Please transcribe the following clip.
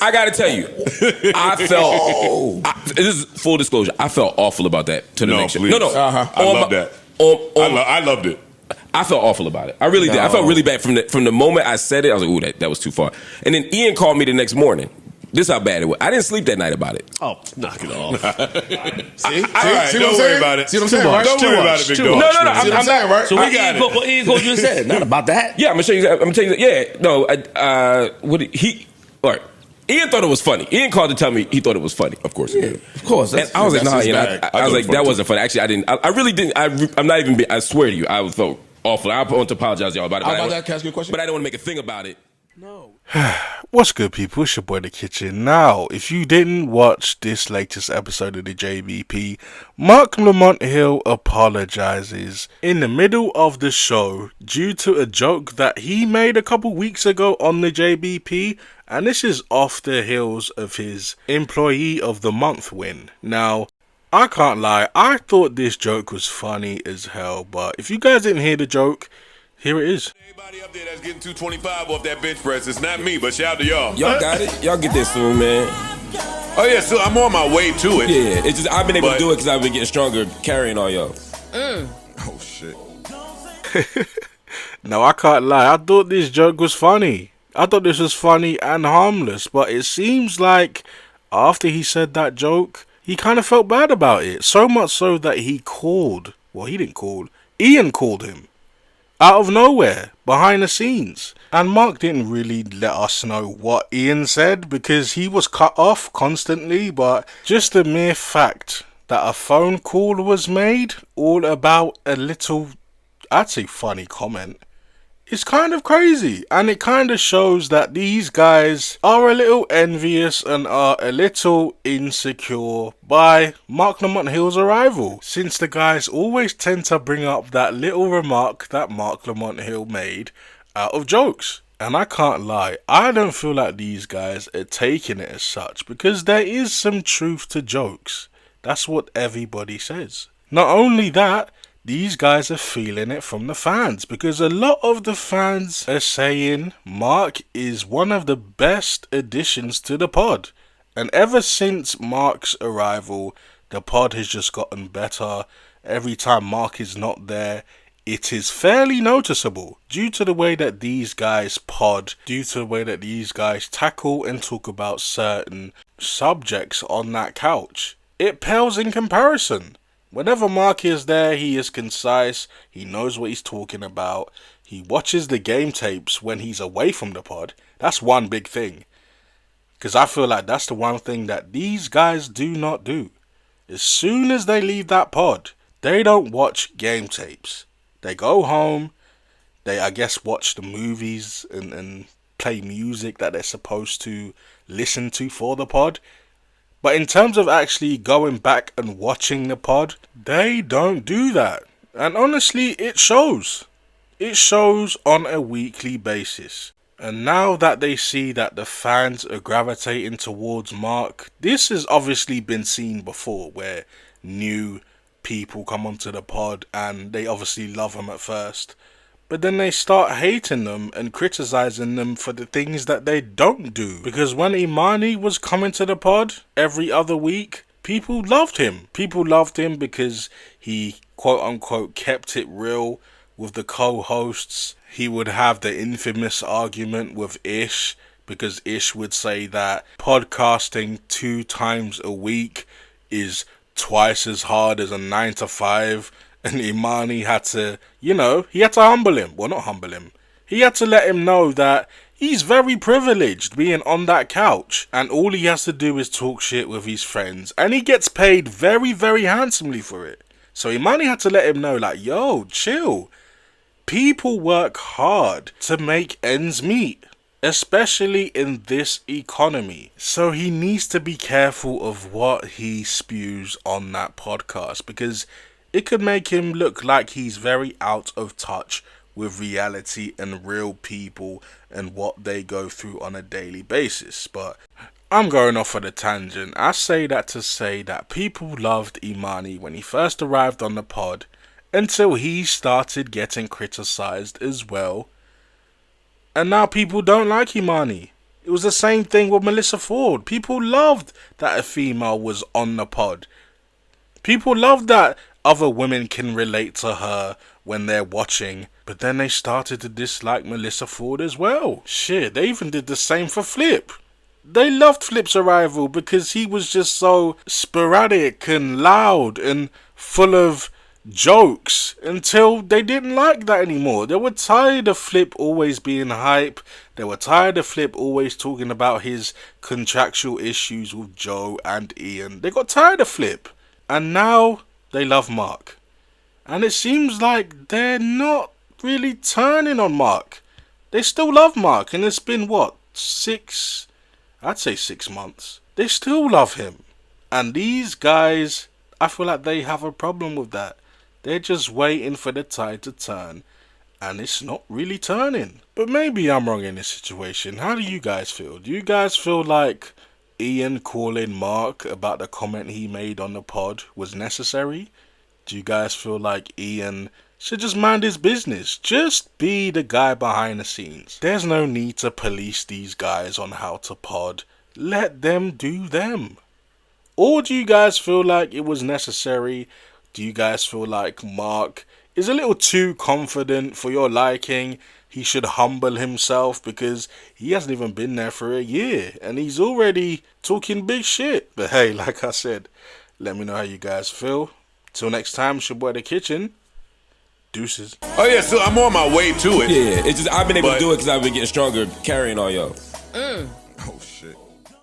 I gotta tell you, I felt. This is full disclosure. I felt awful about that to the next show. No. I love that. I loved it. I felt awful about it. I really did. I felt really bad from the moment I said it. I was like, "Ooh, that was too far." And then Ian called me the next morning. This is how bad it was. I didn't sleep that night about it. Oh, knock it off. See what I'm saying? Don't worry about it. See what I'm saying? Right? Don't worry about it, big dog. No. I'm saying, right? So what Ian called you and said? Not about that. Yeah, I'm gonna show you. I'm gonna tell you. Yeah, no. All right. Ian thought it was funny. Ian called to tell me he thought it was funny. Of course, yeah, of course. And I was like, nah, Ian. I was like, that wasn't funny. Actually, I didn't. I really didn't. I'm not even. I swear to you, I felt awful. I want to apologize, y'all, about it. Can I ask you a question? But I don't want to make a thing about it. No. What's good, people? It's your boy, The Kitchen. Now, if you didn't watch this latest episode of the JBP, Marc Lamont Hill apologizes in the middle of the show due to a joke that he made a couple weeks ago on the JBP, and this is off the heels of his Employee of the Month win. Now, I can't lie, I thought this joke was funny as hell, but if you guys didn't hear the joke, here it is. Anybody up there that's getting 225 off that bench press, it's not me, but shout out to y'all. Y'all got it. Y'all get this soon, man. Oh yeah, so I'm on my way to it. Yeah, it's just I've been able to do it because I've been getting stronger carrying all y'all. Oh shit. No, I can't lie. I thought this joke was funny. I thought this was funny and harmless, but it seems like after he said that joke, he kind of felt bad about it. So much so that he called. Well, he didn't call. Ian called him. Out of nowhere, behind the scenes. And Marc didn't really let us know what Ian said because he was cut off constantly, but just the mere fact that a phone call was made all about a little, I'd say funny comment, is kind of crazy. And it kind of shows that these guys are a little envious and are a little insecure by Marc Lamont Hill's arrival, since the guys always tend to bring up that little remark that Marc Lamont Hill made out of jokes. And I can't lie, I don't feel like these guys are taking it as such, because there is some truth to jokes. That's what everybody says. Not only that, these guys are feeling it from the fans, because a lot of the fans are saying Marc is one of the best additions to the pod. And ever since Marc's arrival, the pod has just gotten better. Every time Marc is not there, it is fairly noticeable due to the way that these guys pod, due to the way that these guys tackle and talk about certain subjects on that couch. It pales in comparison. Whenever Marc is there, he is concise, he knows what he's talking about, he watches the game tapes when he's away from the pod. That's one big thing. Because I feel like that's the one thing that these guys do not do. As soon as they leave that pod, they don't watch game tapes. They go home, they, I guess, watch the movies and play music that they're supposed to listen to for the pod. But in terms of actually going back and watching the pod, they don't do that. And honestly, it shows. It shows on a weekly basis. And now that they see that the fans are gravitating towards Marc, this has obviously been seen before, where new people come onto the pod and they obviously love him at first. But then they start hating them and criticizing them for the things that they don't do. Because when Imani was coming to the pod every other week, people loved him. People loved him because he, quote unquote, kept it real with the co-hosts. He would have the infamous argument with Ish, because Ish would say that podcasting 2 times a week is twice as hard as a 9 to 5. And Imani had to, he had to humble him. Well, not humble him. He had to let him know that he's very privileged being on that couch. And all he has to do is talk shit with his friends. And he gets paid very, very handsomely for it. So Imani had to let him know, like, yo, chill. People work hard to make ends meet. Especially in this economy. So he needs to be careful of what he spews on that podcast. Because it could make him look like he's very out of touch with reality and real people and what they go through on a daily basis. But I'm going off on a tangent. I say that to say that people loved Imani when he first arrived on the pod until he started getting criticized as well. And now people don't like Imani. It was the same thing with Melissa Ford. People loved that a female was on the pod. People love that other women can relate to her when they're watching, but then they started to dislike Melissa Ford as well. Shit, they even did the same for Flip. They loved Flip's arrival because he was just so sporadic and loud and full of jokes until they didn't like that anymore. They were tired of Flip always being hype. They were tired of Flip always talking about his contractual issues with Joe and Ian. They got tired of Flip. And now they love Marc. And it seems like they're not really turning on Marc. They still love Marc. And it's been, what, 6 months. They still love him. And these guys, I feel like they have a problem with that. They're just waiting for the tide to turn. And it's not really turning. But maybe I'm wrong in this situation. How do you guys feel? Do you guys feel like Ian calling Marc about the comment he made on the pod was necessary? Do you guys feel like Ian should just mind his business? Just be the guy behind the scenes. There's no need to police these guys on how to pod. Let them do them. Or do you guys feel like it was necessary? Do you guys feel like Marc is a little too confident for your liking? He should humble himself because he hasn't even been there for a year and he's already talking big shit. But hey, like I said, let me know how you guys feel. Till next time, it's your boy The Kitchen. Deuces. Oh yeah, so I'm on my way to it. Yeah, it's just I've been able to do it because I've been getting stronger carrying all y'all. Oh shit.